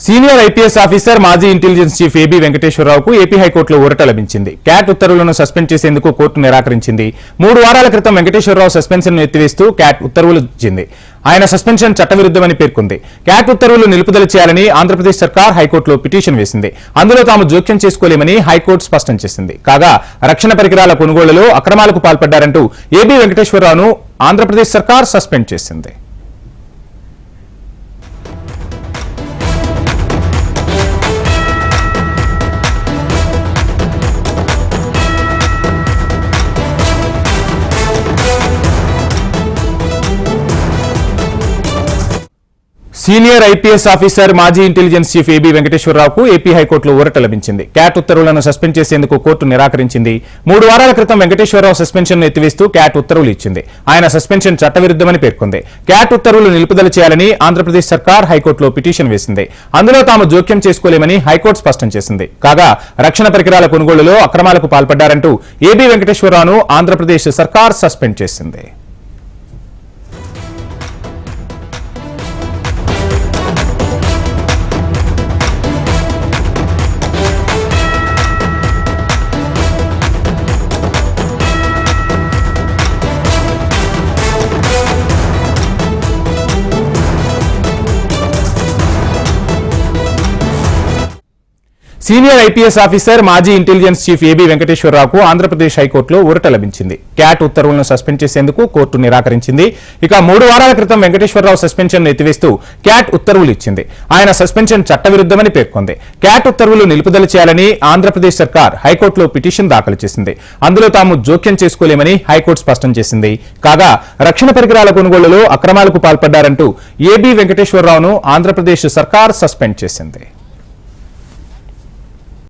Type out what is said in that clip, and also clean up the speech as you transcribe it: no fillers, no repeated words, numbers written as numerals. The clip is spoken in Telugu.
సీనియర్ ఐపీఎస్ ఆఫీసర్ మాజీ ఇంటెలిజెన్స్ చీఫ్ ఏబీ వెంకటేశ్వరరావుకు ఏపీ హైకోర్టులో ఊరట లభించింది. క్యాట్ ఉత్తర్వులను సస్పెండ్ చేసేందుకు కోర్టు నిరాకరించింది. 3 వారాల క్రితం వెంకటేశ్వరరావు సస్పెన్షన్ ఎత్తివేస్తూ క్యాట్ ఉత్తర్వులు ఇచ్చింది. ఆయన సస్పెన్షన్ చట్టవిరుద్ధమని పేర్కొంది. క్యాట్ ఉత్తర్వులు నిలుపుదల చేయాలని ఆంధ్రప్రదేశ్ సర్కార్ హైకోర్టులో పిటిషన్ వేసింది. అందులో తాము జోక్యం చేసుకోలేమని హైకోర్టు స్పష్టం చేసింది. కాగా రక్షణ పరికరాల కొనుగోళ్లలో అక్రమాలకు పాల్పడ్డారంటూ ఏబీ వెంకటేశ్వరరావును ఆంధ్రప్రదేశ్ సర్కార్ సస్పెండ్ చేసింది. సీనియర్ ఐపీఎస్ ఆఫీసర్ మాజీ ఇంటెలిజెన్స్ చీఫ్ ఏబీ వెంకటేశ్వరరావుకు ఏపీ హైకోర్టులో ఊరట లభించింది. క్యాట్ ఉత్తర్వులను సస్పెండ్ చేసేందుకు కోర్టు నిరాకరించింది. 3 వారాల క్రితం వెంకటేశ్వరరావు సస్పెన్షన్ ఎత్తివేస్తూ క్యాట్ ఉత్తర్వులు ఇచ్చింది. ఆయన సస్పెన్షన్ చట్టవిరుద్ధమని పేర్కొంది. క్యాట్ ఉత్తర్వులు నిలుపుదల చేయాలని ఆంధ్రప్రదేశ్ సర్కార్ హైకోర్టులో పిటిషన్ వేసింది. అందులో తాము జోక్యం చేసుకోలేమని హైకోర్టు స్పష్టం చేసింది. కాగా రక్షణ పరికరాల కొనుగోలులో అక్రమాలకు పాల్పడ్డారంటూ ఏబీ వెంకటేశ్వరరావును ఆంధ్రప్రదేశ్ సర్కార్ సస్పెండ్ చేసింది. సీనియర్ ఐపీఎస్ ఆఫీసర్ మాజీ ఇంటెలిజెన్స్ చీఫ్ ఏబీ వెంకటేశ్వరరావుకు ఆంధ్రప్రదేశ్ హైకోర్టులో ఊరట లభించింది. క్యాట్ ఉత్తర్వులను సస్పెండ్ చేసేందుకు కోర్టు నిరాకరించింది. ఇక 3 వారాల క్రితం వెంకటేశ్వరరావు సస్పెన్షన్ ఎత్తివేస్తూ క్యాట్ ఉత్తర్వులు ఇచ్చింది. ఆయన సస్పెన్షన్ చట్టవిరుద్ధమని పేర్కొంది. క్యాట్ ఉత్తర్వులు నిలుపుదల చేయాలని ఆంధ్రప్రదేశ్ సర్కార్ హైకోర్టులో పిటిషన్ దాఖలు చేసింది. అందులో తాము జోక్యం చేసుకోలేమని హైకోర్టు స్పష్టం చేసింది. కాగా రక్షణ పరికరాల కొనుగోళ్లలో అక్రమాలకు పాల్పడ్డారంటూ ఏబీ వెంకటేశ్వరరావును ఆంధ్రప్రదేశ్ సర్కార్ సస్పెండ్ చేసింది.